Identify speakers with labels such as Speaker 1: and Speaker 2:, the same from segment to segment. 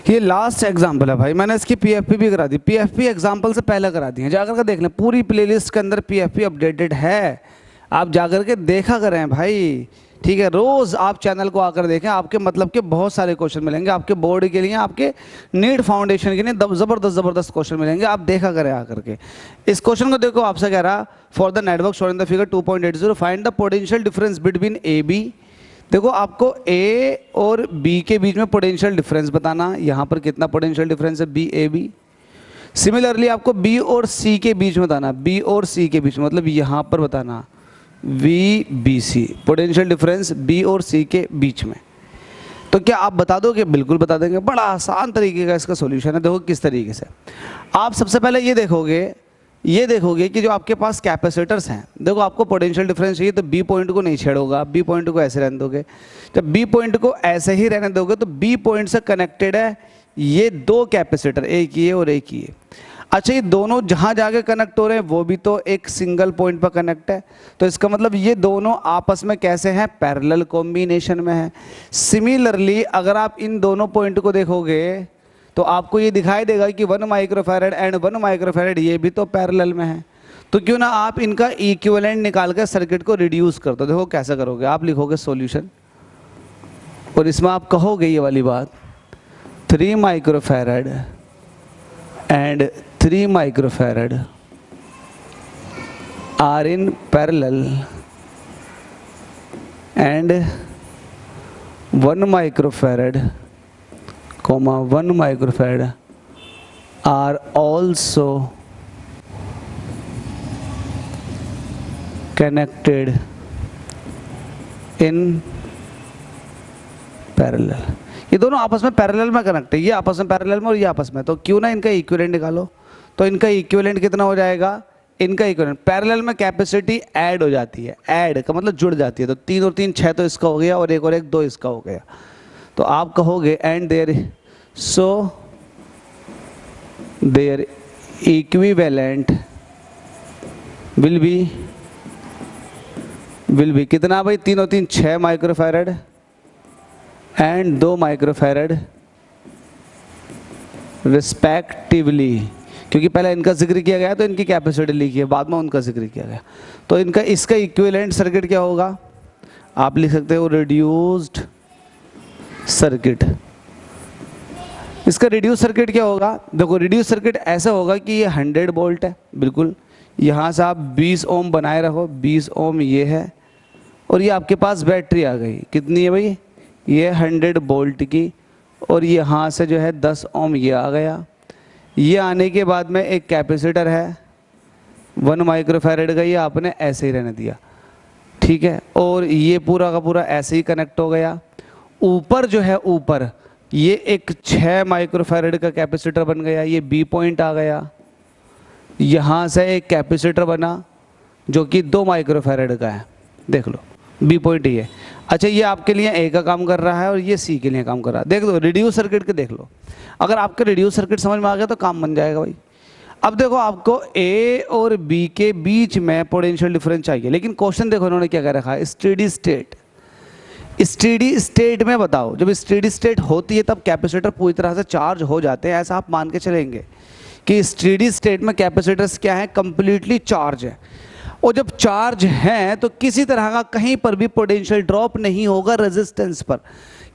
Speaker 1: ये last example है भाई, मैंने इसकी पीएफपी भी करा दी, पीएफपी एग्जाम्पल से पहले करा दी है, जाकर के देख लें, पूरी प्लेलिस्ट के अंदर पीएफपी अपडेटेड है, आप जाकर के देखा करें भाई, ठीक है। रोज़ आप चैनल को आकर देखें, आपके मतलब के बहुत सारे क्वेश्चन मिलेंगे, आपके बोर्ड के लिए, आपके नीट फाउंडेशन के लिए ज़बरदस्त क्वेश्चन मिलेंगे, आप देखा करें आकर के। इस क्वेश्चन को देखो, आपसे कह रहा for the network shown in the figure 2.80 find the potential difference between A B. देखो आपको ए और बी के बीच में पोटेंशियल डिफरेंस बताना, यहाँ पर कितना पोटेंशियल डिफरेंस है बी ए बी। सिमिलरली आपको बी और सी के बीच में बताना, बी और सी के बीच में मतलब यहाँ पर बताना V B C, potential difference B और सी के बीच में। तो क्या आप बता दोगे? बिल्कुल बता देंगे, बड़ा आसान तरीके का इसका सॉल्यूशन है। देखो किस तरीके से, आप सबसे पहले ये देखोगे कि जो आपके पास कैपेसिटर्स हैं, देखो आपको पोटेंशियल डिफरेंस चाहिए तो बी पॉइंट को नहीं छेड़ोगा, बी पॉइंट को ऐसे रहने दोगे। जब बी पॉइंट को ऐसे ही रहने दोगे तो बी पॉइंट से कनेक्टेड है ये दो कैपेसिटर, एक ये और एक ये। अच्छा, ये दोनों जहाँ जाके कनेक्ट हो रहे हैं वो भी तो एक सिंगल पॉइंट पर कनेक्ट है, तो इसका मतलब ये दोनों आपस में कैसे हैं? पैरेलल कॉम्बिनेशन में है। सिमिलरली अगर आप इन दोनों पॉइंट को देखोगे तो आपको ये दिखाई देगा कि 1 माइक्रोफैरड एंड 1 माइक्रोफैरड ये भी तो पैरेलल में है। तो क्यों ना आप इनका इक्विवेलेंट निकाल कर सर्किट को रिड्यूस कर दो। देखो कैसे करोगे, आप लिखोगे सॉल्यूशन और इसमें आप कहोगे ये वाली बात 3 microfarad and 3 microfarad are in parallel and 1 microfarad 1 microfarad are also connected in parallel। ये दोनों आपस में पैरेलल में कनेक्ट है, ये आपस में पैरेलल में और ये आपस में, तो क्यों ना इनका इक्विवेलेंट निकालो। तो इनका इक्विवेलेंट कितना हो जाएगा? इनका इक्विवेलेंट पैरेलल में कैपेसिटी ऐड हो जाती है, ऐड का मतलब जुड़ जाती है, तो 3 और 3 6 तो इसका हो गया और 1 और 1 2 इसका हो गया। तो आप कहोगे and there so their equivalent will be कितना भाई? 3 और 3 6 माइक्रोफैरड एंड 2 माइक्रोफैरड रिस्पेक्टिवली, क्योंकि पहले इनका जिक्र किया गया तो इनकी कैपेसिटी लिखी है, बाद में उनका जिक्र किया गया। तो इनका इसका इक्विवेलेंट सर्किट क्या होगा? आप लिख सकते हो रिड्यूस्ड सर्किट। इसका रिड्यूस सर्किट क्या होगा? देखो रिड्यूस सर्किट ऐसा होगा कि ये 100 वोल्ट है, बिल्कुल यहाँ से आप 20 ओम बनाए रखो, 20 ओम ये है और ये आपके पास बैटरी आ गई, कितनी है भाई? ये 100 वोल्ट की, और यहाँ से जो है 10 ओम ये आ गया। ये आने के बाद में एक कैपेसिटर है 1 माइक्रोफैरड का, ये आपने ऐसे ही रहने दिया, ठीक है। और ये पूरा का पूरा ऐसे ही कनेक्ट हो गया। ऊपर जो है, ऊपर ये एक 6 माइक्रोफैरड का कैपेसिटर बन गया, ये बी पॉइंट आ गया। यहाँ से एक कैपेसिटर बना जो कि 2 माइक्रोफैरड का है, देख लो बी पॉइंट ये। अच्छा, ये आपके लिए ए का काम कर रहा है और ये सी के लिए काम कर रहा है। देख लो रिड्यूस सर्किट के, देख लो, अगर आपका रिड्यूस सर्किट समझ में आ गया तो काम बन जाएगा भाई। अब देखो आपको ए और बी के बीच में पोटेंशियल डिफरेंस चाहिए, लेकिन क्वेश्चन देखो उन्होंने क्या कह रखा है? Steady state. स्टेडी स्टेट में बताओ, जब स्टेडी स्टेट होती है तब कैपेसिटर पूरी तरह से चार्ज हो जाते हैं, ऐसा आप मान के चलेंगे कि स्टेडी स्टेट में कैपेसिटर्स क्या है? कंप्लीटली चार्ज है। और जब चार्ज हैं तो किसी तरह का कहीं पर भी पोटेंशियल ड्रॉप नहीं होगा रेजिस्टेंस पर।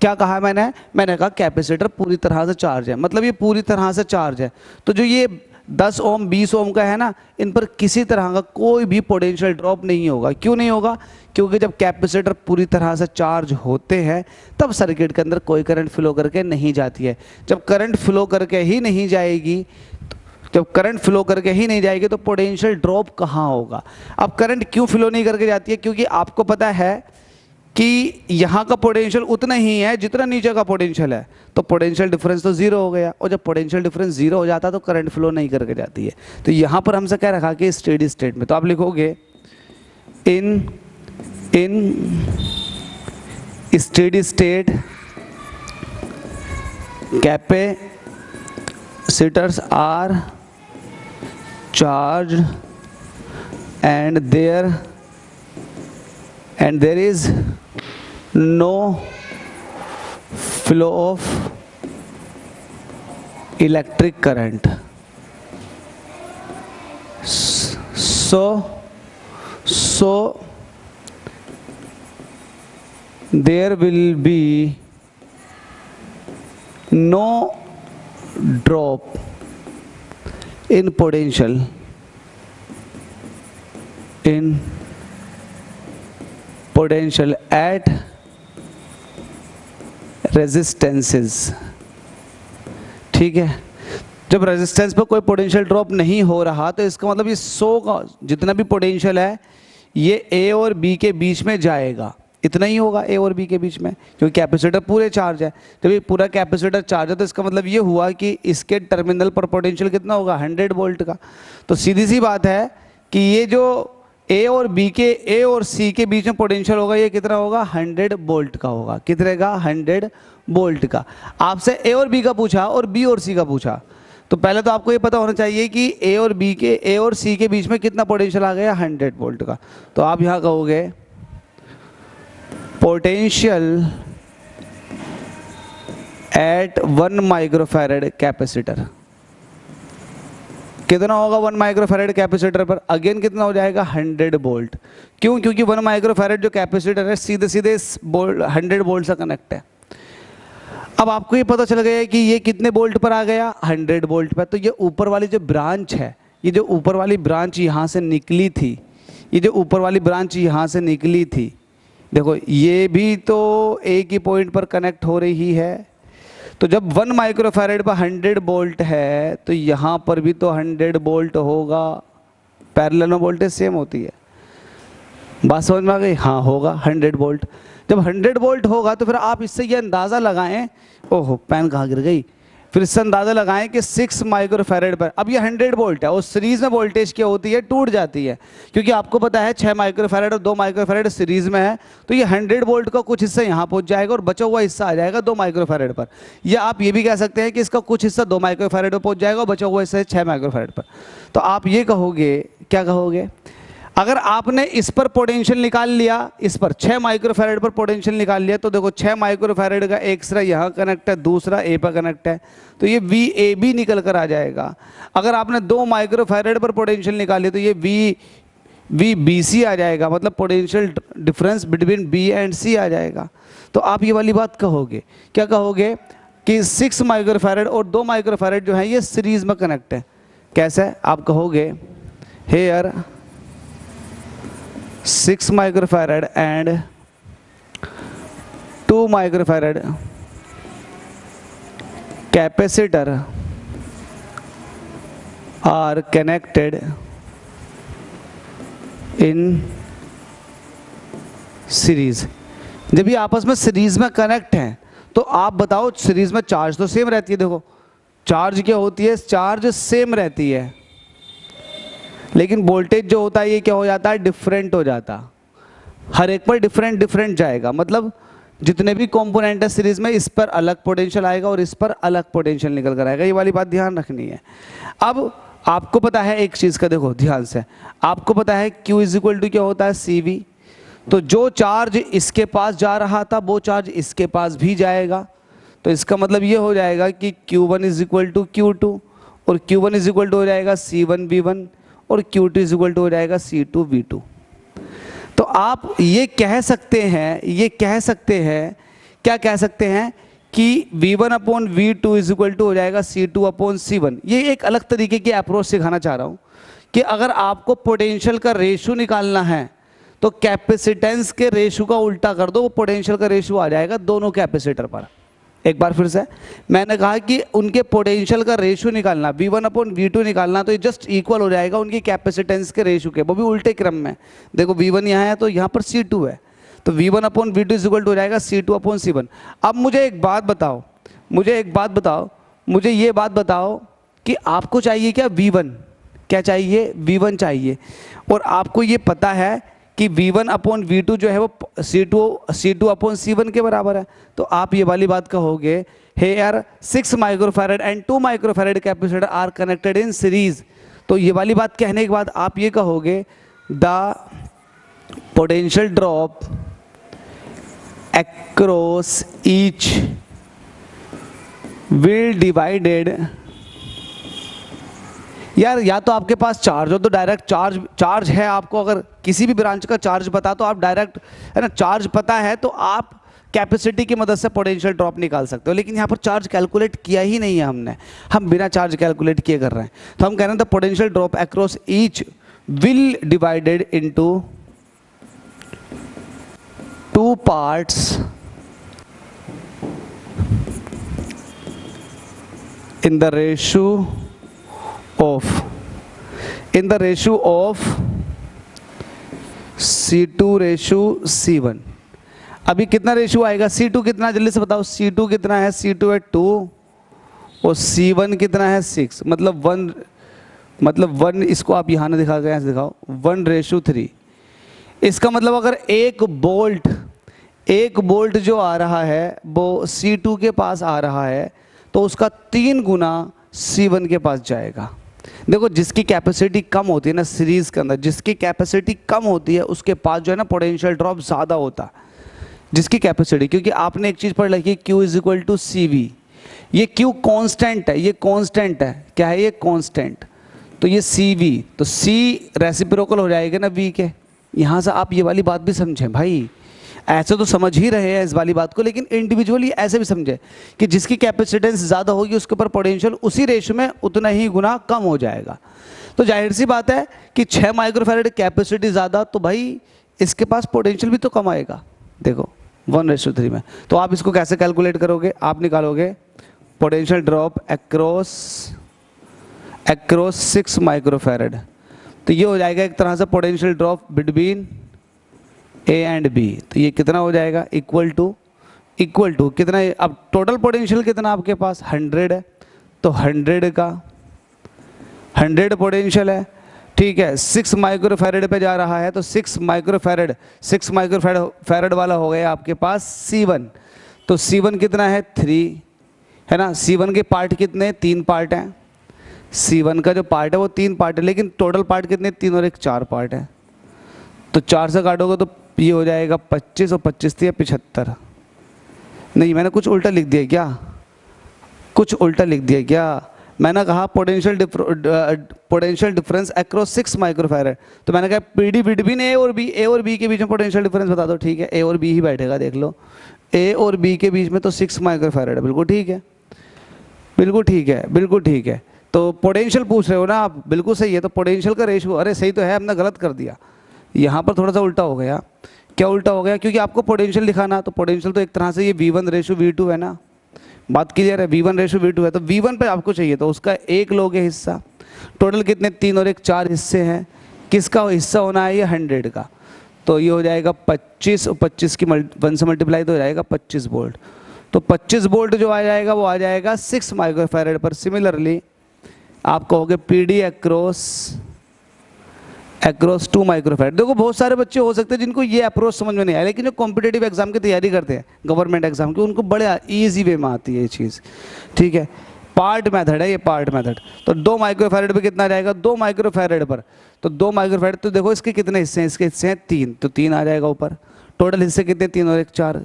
Speaker 1: क्या कहा मैंने कहा कैपेसिटर पूरी तरह से चार्ज है, मतलब ये पूरी तरह से चार्ज है। तो जो ये 10 ओम 20 ओम का है ना, इन पर किसी तरह का कोई भी पोटेंशियल ड्रॉप नहीं होगा। क्यों नहीं होगा? क्योंकि जब कैपेसिटर पूरी तरह से चार्ज होते हैं तब सर्किट के अंदर कोई करंट फ्लो करके नहीं जाती है। जब करंट फ्लो करके ही नहीं जाएगी तो पोटेंशियल ड्रॉप कहाँ होगा? अब करंट क्यों फ्लो नहीं करके जाती है? क्योंकि आपको पता है कि यहाँ का पोटेंशियल उतना ही है जितना नीचे का पोटेंशियल है, तो पोटेंशियल डिफरेंस तो जीरो हो गया, और जब पोटेंशियल डिफरेंस जीरो हो जाता है तो करंट फ्लो नहीं करके जाती है। तो यहाँ पर हमसे क्या रखा कि स्टेडी स्टेट में, तो आप लिखोगे in steady state capacitors are charge and there is no flow of electric current. So there will be no drop in potential at resistances. ठीक है, जब रेजिस्टेंस पर कोई पोटेंशियल ड्रॉप नहीं हो रहा तो इसका मतलब ये 100 का जितना भी पोटेंशियल है ये ए और बी के बीच में जाएगा, इतना ही होगा ए और बी के बीच में, क्योंकि कैपेसिटर पूरे चार्ज है। जब ये पूरा कैपेसिटर चार्ज है तो इसका मतलब ये हुआ कि इसके टर्मिनल पर पोटेंशियल कितना होगा, 100 वोल्ट का। तो सीधी सी बात है कि ये जो ए और सी के बीच में पोटेंशियल होगा ये कितना होगा, 100 वोल्ट का होगा। कितने का, 100 वोल्ट का। आपसे ए और बी का पूछा और बी और सी का पूछा, तो पहले तो आपको ये पता होना चाहिए कि ए और सी के बीच में कितना पोटेंशियल आ गया, 100 वोल्ट का। तो आप यहाँ कहोगे पोटेंशियल एट 1 माइक्रोफैरेड कैपेसिटर। कितना होगा 1 माइक्रोफैरेड कैपेसिटर पर, अगेन कितना हो जाएगा, 100 वोल्ट। क्यों, क्योंकि 1 माइक्रोफैरेड जो कैपेसिटर है सीधे 100 वोल्ट से कनेक्ट है। अब आपको ये पता चल गया कि ये कितने वोल्ट पर आ गया, 100 वोल्ट पर। तो ये ऊपर वाली जो ब्रांच है, ये जो ऊपर वाली ब्रांच यहाँ से निकली थी, ये जो ऊपर वाली ब्रांच यहाँ से निकली थी, देखो ये भी तो एक ही पॉइंट पर कनेक्ट हो रही है। तो जब 1 माइक्रोफैरेड पर 100 वोल्ट है तो यहाँ पर भी तो 100 वोल्ट होगा, पैरेलल में वोल्टेज सेम होती है। बात समझ में आ गई, हाँ होगा 100 वोल्ट। जब 100 वोल्ट होगा तो फिर आप इससे ये अंदाज़ा लगाएं, ओहो पेन कहाँ गिर गई, फिर इससे अंदाज़ा लगाएं कि 6 माइक्रोफैरेड पर, अब ये 100 वोल्ट है और सीरीज़ में वोल्टेज क्या होती है, टूट जाती है। क्योंकि आपको पता है 6 माइक्रोफैरेड और 2 माइक्रोफैरेड सीरीज़ में है, तो ये 100 वोल्ट का कुछ हिस्सा यहाँ पहुँच जाएगा और बचा हुआ हिस्सा आ जाएगा 2 माइक्रोफैरेड पर। या आप ये भी कह सकते हैं कि इसका कुछ हिस्सा 2 माइक्रोफैरेड पर पहुँच जाएगा और बचा हुआ हिस्सा 6 माइक्रोफैरेड पर। तो आप ये कहोगे, क्या कहोगे, अगर आपने इस पर पोटेंशियल निकाल लिया, इस पर 6 माइक्रोफैरेड पर पोटेंशियल निकाल लिया, तो देखो 6 माइक्रोफैरेड का एक सिरा यहाँ कनेक्ट है, दूसरा ए पर कनेक्ट है, तो ये वी ए बी निकल कर आ जाएगा। अगर आपने 2 माइक्रोफैरेड पर पोटेंशियल निकाल लिया तो ये वी बी सी आ जाएगा, मतलब potential difference between B and C आ जाएगा। तो आप ये वाली बात कहोगे, क्या कहोगे कि 6 माइक्रोफैरेड और 2 माइक्रोफैरेड जो है ये सीरीज में कनेक्ट है। कैसे, आप कहोगे here 6 microfarad and 2 microfarad capacitor are connected in series. जब ये आपस में सीरीज में कनेक्ट हैं तो आप बताओ सीरीज में चार्ज तो सेम रहती है। देखो चार्ज क्या होती है, चार्ज सेम रहती है, लेकिन वोल्टेज जो होता है ये क्या हो जाता है, डिफरेंट हो जाता। हर एक पर डिफरेंट जाएगा, मतलब जितने भी कंपोनेंट है सीरीज में, इस पर अलग पोटेंशियल आएगा और इस पर अलग पोटेंशियल निकल कर आएगा। ये वाली बात ध्यान रखनी है। अब आपको पता है एक चीज़ का, देखो ध्यान से, आपको पता है Q इज इक्वल टू क्या होता है, CV। तो जो चार्ज इसके पास जा रहा था वो चार्ज इसके पास भी जाएगा। तो इसका मतलब ये हो जाएगा कि Q1 is equal to Q2 और Q1 इज इक्वल टू हो जाएगा C1 V1 और Q2 इज इक्वल टू हो जाएगा C2 V2। तो आप ये कह सकते हैं, क्या कह सकते हैं कि V1 upon V2 is equal to हो जाएगा C2 अपॉन C1। ये एक अलग तरीके की अप्रोच सिखाना चाह रहा हूँ कि अगर आपको पोटेंशियल का रेशो निकालना है तो कैपेसिटेंस के रेशो का उल्टा कर दो, वो पोटेंशियल का रेशो आ जाएगा दोनों कैपेसिटर पर। एक बार फिर से मैंने कहा कि उनके पोटेंशियल का रेशो निकालना, V1 अपॉन V2 निकालना, तो ये जस्ट इक्वल हो जाएगा उनकी कैपेसिटेंस के रेशो के, वो भी उल्टे क्रम में। देखो V1 यहाँ है तो यहाँ पर C2 है, तो V1 upon V2 is equal to हो जाएगा C2 अपॉन C1। अब मुझे एक बात बताओ, मुझे ये बात बताओ कि आपको चाहिए क्या, V1, क्या चाहिए, V1 चाहिए, और आपको ये पता है कि V1 अपॉन V2 जो है वो C2 अपॉन C1 के बराबर है। तो आप ये वाली बात कहोगे, here 6 microfarad and 2 microfarad capacitor are connected in series. तो ये वाली बात कहने के बाद आप ये कहोगे, the potential drop across each will divided यार या तो आपके पास चार्ज हो तो डायरेक्ट चार्ज है, आपको अगर किसी भी ब्रांच का चार्ज पता तो आप डायरेक्ट, है ना, चार्ज पता है तो आप कैपेसिटी की मदद से पोटेंशियल ड्रॉप निकाल सकते हो। लेकिन यहाँ पर चार्ज कैलकुलेट किया ही नहीं है हमने, हम बिना चार्ज कैलकुलेट किए कर रहे हैं। तो हम कह रहे हैं the potential drop across each will divided into two parts in the ratio of C2 ratio C1। अभी कितना रेशियो आएगा, C2 कितना, जल्दी से बताओ, C2 कितना है, C2 है 2 और C1 कितना है 6, मतलब 1, इसको आप यहाँ ना दिखा के ऐसे दिखाओ, 1:3। इसका मतलब अगर एक बोल्ट जो आ रहा है वो C2 के पास आ रहा है तो उसका 3 गुना C1 के पास जाएगा। देखो जिसकी कैपेसिटी कम होती है ना सीरीज के अंदर, जिसकी कैपेसिटी कम होती है उसके पास जो है ना पोटेंशियल ड्रॉप ज़्यादा होता है जिसकी कैपेसिटी, क्योंकि आपने एक चीज़ पढ़ लिखी Q = CV। ये Q कांस्टेंट है, ये कांस्टेंट है, क्या है ये कांस्टेंट, तो ये CV, तो C रेसिप्रोकल हो जाएगा ना V के। यहाँ से आप ये वाली बात भी समझें भाई, ऐसे तो समझ ही रहे हैं इस वाली बात को, लेकिन इंडिविजुअली ऐसे भी समझे कि जिसकी कैपेसिटेंस ज़्यादा होगी उसके ऊपर पोटेंशियल उसी रेशियो में उतना ही गुना कम हो जाएगा। तो जाहिर सी बात है कि 6 माइक्रोफैरेड कैपेसिटी ज़्यादा तो भाई इसके पास पोटेंशियल भी तो कम आएगा। देखो 1:3 में, तो आप इसको कैसे कैलकुलेट करोगे, आप निकालोगे पोटेंशियल ड्रॉप अक्रॉस 6 माइक्रोफैरेड, तो ये हो जाएगा एक तरह से potential drop between A and B। तो ये कितना हो जाएगा, इक्वल टू कितना है, अब टोटल पोटेंशियल कितना आपके पास 100 है, तो 100 का 100 पोटेंशियल है, ठीक है, 6 माइक्रोफैरेड पे जा रहा है तो 6 माइक्रोफैरेड वाला हो गया आपके पास C1। तो C1 कितना है 3, है ना, C1 के पार्ट कितने, 3 पार्ट हैं, C1 का जो पार्ट है वो 3 पार्ट है, लेकिन टोटल पार्ट कितने, 3 और 1 4 पार्ट है। तो 4 से काटोगे तो ये हो जाएगा 25 और 25 थी 75। नहीं मैंने कुछ उल्टा लिख दिया क्या, मैंने कहा पोटेंशियल डिफरेंस अक्रॉस 6 माइक्रोफैरेड, तो मैंने कहा PD बिटवीन A और B के बीच में पोटेंशियल डिफरेंस बता दो। ठीक है, A और B ही बैठेगा, देख लो A और B के बीच में तो 6 माइक्रोफैरेड है, बिल्कुल ठीक है। तो पोटेंशियल पूछ रहे हो ना आप, बिल्कुल सही है, तो पोटेंशियल का रेशियो, अरे सही तो है, हमने गलत कर दिया, यहाँ पर थोड़ा सा उल्टा हो गया। क्या उल्टा हो गया, क्योंकि आपको पोटेंशियल दिखाना, तो पोटेंशियल तो एक तरह से ये V1:V2 है ना, बात क्लियर है, V1:V2 है, तो V1 पे आपको चाहिए तो उसका 1 लोगे हिस्सा, टोटल कितने 3 और 1 4 हिस्से हैं, किसका हिस्सा होना है ये 100 का, तो ये हो जाएगा 25 और 25 की 1 से मल्टीप्लाई तो हो जाएगा 25 वोल्ट। तो 25 वोल्ट जो आ जाएगा वो आ जाएगा 6 माइक्रोफैरेड पर। सिमिलरली आप कहोगे PD अक्रॉस 2 माइक्रोफैरेड। देखो बहुत सारे बच्चे हो सकते हैं जिनको ये अप्रोच समझ में नहीं आया, लेकिन जो कॉम्पिटेटिव एग्जाम की तैयारी करते हैं गवर्नमेंट एग्जाम की, उनको बड़े ईजी वे में आती है ये चीज़। ठीक है, पार्ट मेथड है ये, पार्ट मेथड। तो 2 माइक्रोफैरेड पे कितना जाएगा, 2 माइक्रोफैरेड पर, तो 2 माइक्रोफैरेड, तो देखो इसके कितने हिस्से हैं, इसके हिस्से हैं 3, तो 3 आ जाएगा ऊपर, टोटल हिस्से कितने 3 और 1 4,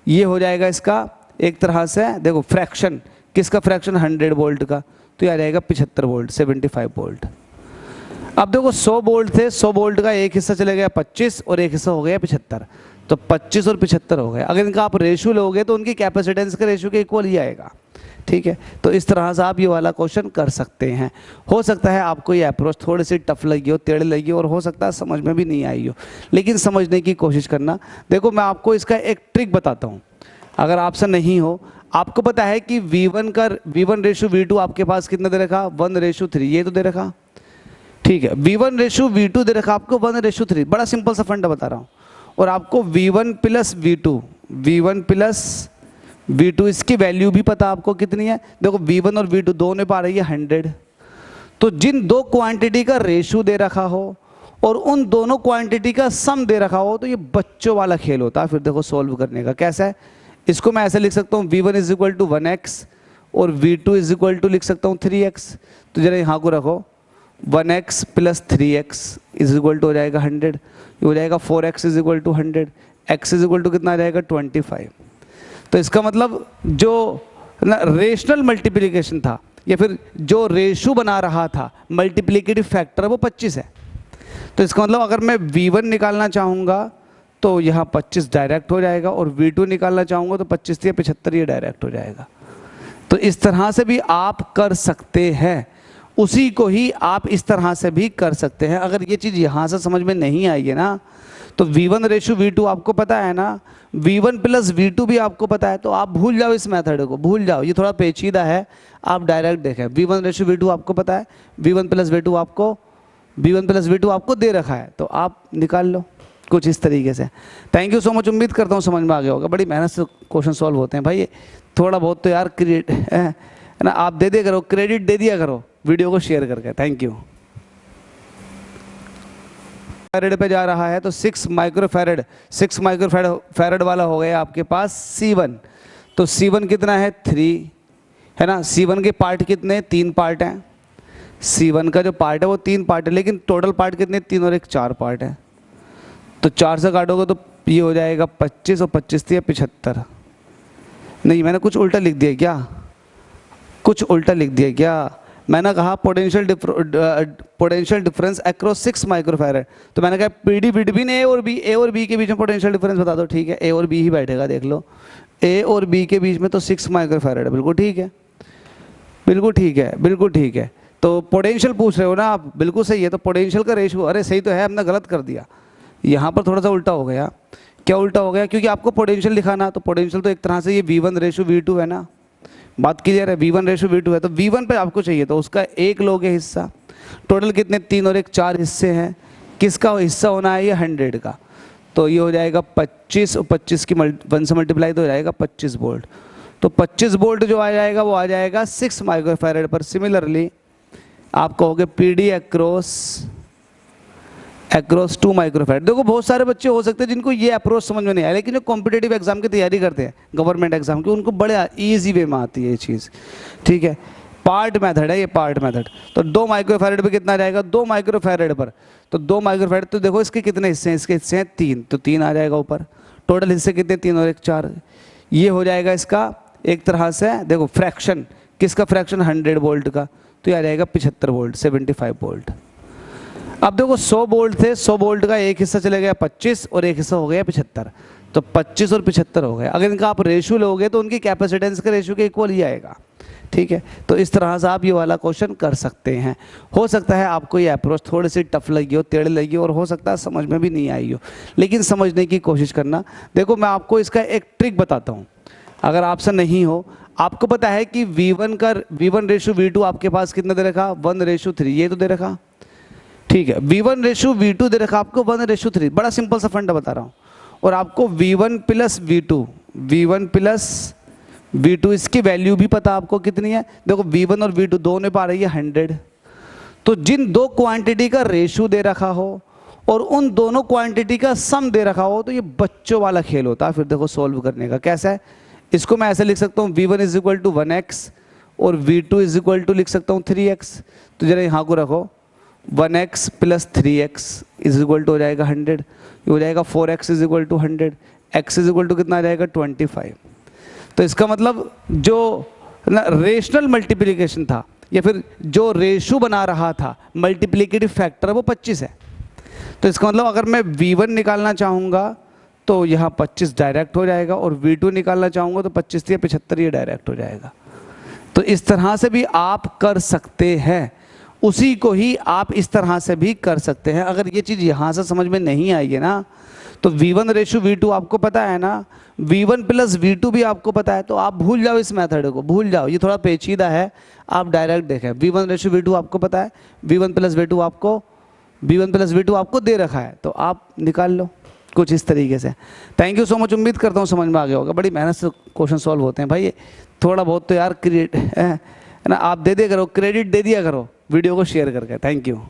Speaker 1: ये हो जाएगा इसका एक तरह से, देखो फ्रैक्शन, किसका फ्रैक्शन 100 वोल्ट का, तो ये आ जाएगा 75 वोल्ट, 75 वोल्ट। अब देखो 100 वोल्ट थे, 100 वोल्ट का एक हिस्सा चले गया 25 और एक हिस्सा हो गया 75, तो 25 और 75 हो गए। अगर इनका आप रेशियो लोगे तो उनकी कैपेसिटेंस के रेशियो के इक्वल ही आएगा। ठीक है, तो इस तरह से आप ये वाला क्वेश्चन कर सकते हैं। हो सकता है आपको ये अप्रोच थोड़ी सी टफ लगी हो, टेढ़ी लगी हो, और हो सकता है समझ में भी नहीं आई हो, लेकिन समझने की कोशिश करना। देखो मैं आपको इसका एक ट्रिक बताता हूँ, अगर आपसे नहीं हो, आपको पता है कि V1:V2 आपके पास कितना दे रखा, 1:3, ये तो दे रखा। ठीक है, V1:V2 दे रखा आपको 1:3, बड़ा सिंपल सा फंडा बता रहा हूँ। और आपको V1 प्लस V2 इसकी वैल्यू भी पता आपको कितनी है। देखो V1 और V2 दोनों पा रही है 100, तो जिन दो क्वांटिटी का रेशियो दे रखा हो और उन दोनों क्वांटिटी का सम दे रखा हो, तो ये बच्चों वाला खेल होता है फिर देखो सॉल्व करने का। कैसा है, इसको मैं ऐसे लिख सकता हूँ, V1 = 1x और V2 = लिख सकता हूँ 3x। तो जरा यहाँ को रखो, 1x + 3x हो जाएगा 100, ये हो जाएगा 4x = 100, x कितना आ जाएगा 25। तो इसका मतलब जो ना रेशनल मल्टीप्लिकेशन था, या फिर जो रेशो बना रहा था मल्टीप्लिकेटिव फैक्टर वो 25 है। तो इसका मतलब अगर मैं V1 निकालना चाहूँगा तो यहाँ 25 डायरेक्ट हो जाएगा, और V2 निकालना चाहूँगा तो 25 या 75 ये डायरेक्ट हो जाएगा। तो इस तरह से भी आप कर सकते हैं, उसी को ही आप इस तरह से भी कर सकते हैं। अगर ये चीज़ यहाँ से समझ में नहीं आई है ना, तो V1 रेशो V2 आपको पता है ना, V1 प्लस V2 भी आपको पता है, तो आप भूल जाओ इस मेथड को, भूल जाओ, ये थोड़ा पेचीदा है, आप डायरेक्ट देखें। V1 रेशो V2 आपको पता है, V1 प्लस V2 आपको दे रखा है, तो आप निकाल लो कुछ इस तरीके से। थैंक यू सो मच, उम्मीद करता हूँ समझ में आ गया होगा। बड़ी मेहनत से क्वेश्चन सॉल्व होते हैं भाई, थोड़ा बहुत तो यार क्रिएट है ना, आप दे दिया करो, क्रेडिट दे दिया करो वीडियो को शेयर करके। Thank you. फैरेड पे जा रहा है तो 6 माइक्रोफैरेड वाला हो गया आपके पास C1। तो C1 कितना है 3 है ना। C1 के पार्ट कितने, 3 पार्ट हैं। C1 का जो पार्ट है वो 3 पार्ट है, लेकिन टोटल पार्ट कितने, 3 और 1 4 पार्ट है। तो 4 से काटोगे तो ये हो जाएगा 25 और 25 या 75। नहीं, मैंने कुछ उल्टा लिख दिया क्या, कुछ उल्टा लिख दिया क्या? मैंने कहा पोटेंशियल डिफरेंस अक्रॉस 6 माइक्रोफैरेड, तो मैंने कहा पीडी बिटवीन ए और बी के बीच में पोटेंशियल डिफरेंस बता दो। ठीक है, ए और बी ही बैठेगा, देख लो, ए और बी के बीच में तो 6 माइक्रोफैरेड है। बिल्कुल ठीक है, बिल्कुल ठीक है, बिल्कुल ठीक है। तो पोटेंशियल पूछ रहे हो ना आप, बिल्कुल सही है। तो पोटेंशियल का रेशियो, अरे सही तो है, हमने गलत कर दिया, यहाँ पर थोड़ा सा उल्टा हो गया। क्या उल्टा हो गया? क्योंकि आपको पोटेंशियल दिखाना, तो पोटेंशियल तो एक तरह से ये V1 रेशो V2 है ना, बात क्लियर है, V1 रेशो V2 है, तो V1 पे आपको चाहिए, तो उसका एक लोगे हिस्सा। टोटल कितने, 3 और 1 4 हिस्से हैं। किसका हिस्सा होना है? ये 100 का। तो ये हो जाएगा 25 और 25 की 1 से मल्टीप्लाई तो हो जाएगा 25 वोल्ट। तो 25 वोल्ट जो आ जाएगा वो आ जाएगा 6 माइक्रोफैरेड पर। सिमिलरली आप कहोगे PD अक्रॉस 2 माइक्रोफैरेड। देखो बहुत सारे बच्चे हो सकते हैं जिनको ये अप्रोच समझ में नहीं आया, लेकिन जो कॉम्पिटेटिव एग्जाम की तैयारी करते हैं, गवर्नमेंट एग्जाम की, उनको बड़े इजी वे में आती है ये चीज़। ठीक है, पार्ट मेथड है ये, पार्ट मेथड। तो 2 माइक्रोफैरेड पे कितना आ जाएगा? 2 माइक्रोफैरेड पर, तो 2 माइक्रोफैरेड, तो देखो इसके कितने हिस्से हैं, इसके हिस्से हैं 3, तो 3 आ जाएगा ऊपर। टोटल हिस्से कितने, 3 और 1 4। ये हो जाएगा इसका एक तरह से, देखो फ्रैक्शन, किसका फ्रैक्शन? 100 वोल्ट का, तो ये आ जाएगा 75 वोल्ट, 75 वोल्ट। अब देखो 100 वोल्ट थे, 100 वोल्ट का एक हिस्सा चले गया 25 और एक हिस्सा हो गया 75, तो 25 और 75 हो गया। अगर इनका आप रेशियो लोगे तो उनकी कैपेसिटेंस के रेशियो के इक्वल ही आएगा। ठीक है, तो इस तरह से आप ये वाला क्वेश्चन कर सकते हैं। हो सकता है आपको ये अप्रोच थोड़ी सी टफ लगी हो, टेढ़ी लगी हो, और हो सकता है समझ में भी नहीं आई हो, लेकिन समझने की कोशिश करना। देखो मैं आपको इसका एक ट्रिक बताता हूँ, अगर आपसे नहीं हो, आपको पता है कि V1 रेशो V2 आपके पास कितना दे रखा? 1:3, ये तो दे रखा। ठीक है, V1 रेशो V2 दे रखा आपको 1:3, बड़ा सिंपल सा फंडा बता रहा हूँ। और आपको V1 प्लस V2 इसकी वैल्यू भी पता आपको कितनी है। देखो V1 और V2 दोनों पे आ रही है 100। तो जिन दो क्वांटिटी का रेशो दे रखा हो और उन दोनों क्वांटिटी का सम दे रखा हो, तो ये बच्चों वाला खेल होता है। फिर देखो सॉल्व करने का कैसा है, इसको मैं ऐसे लिख सकता हूँ, V1 is equal to 1x और V2 इज इक्वल टू लिख सकता हूँ 3x। तो जरा यहाँ को रखो, 1x plus 3x is equal to हो जाएगा 100, ये हो जाएगा 4x is equal to 100, x is equal to कितना आ जाएगा 25। तो इसका मतलब जो रेशनल मल्टीप्लिकेशन था या फिर जो रेशो बना रहा था मल्टीप्लिकेटिव फैक्टर वो 25 है। तो इसका मतलब अगर मैं V1 निकालना चाहूँगा तो यहाँ 25 डायरेक्ट हो जाएगा, और V2 निकालना चाहूँगा तो 25 या 75 ये डायरेक्ट हो जाएगा। तो इस तरह से भी आप कर सकते हैं, उसी को ही आप इस तरह से भी कर सकते हैं। अगर ये चीज़ यहाँ से समझ में नहीं आई है ना, तो V1 रेशो V2 आपको पता है ना, V1 प्लस V2 भी आपको पता है, तो आप भूल जाओ इस मेथड को, भूल जाओ, ये थोड़ा पेचीदा है, आप डायरेक्ट देखें। V1 रेशो V2 आपको पता है, V1 प्लस V2 आपको दे रखा है, तो आप निकाल लो कुछ इस तरीके से। थैंक यू सो मच, उम्मीद करता हूँ समझ में आ गया होगा। बड़ी मेहनत से क्वेश्चन सॉल्व होते हैं भाई, थोड़ा बहुत तो यार क्रिएट है ना, आप दे दिया करो, क्रेडिट दे दिया करो वीडियो को शेयर करके। Thank you.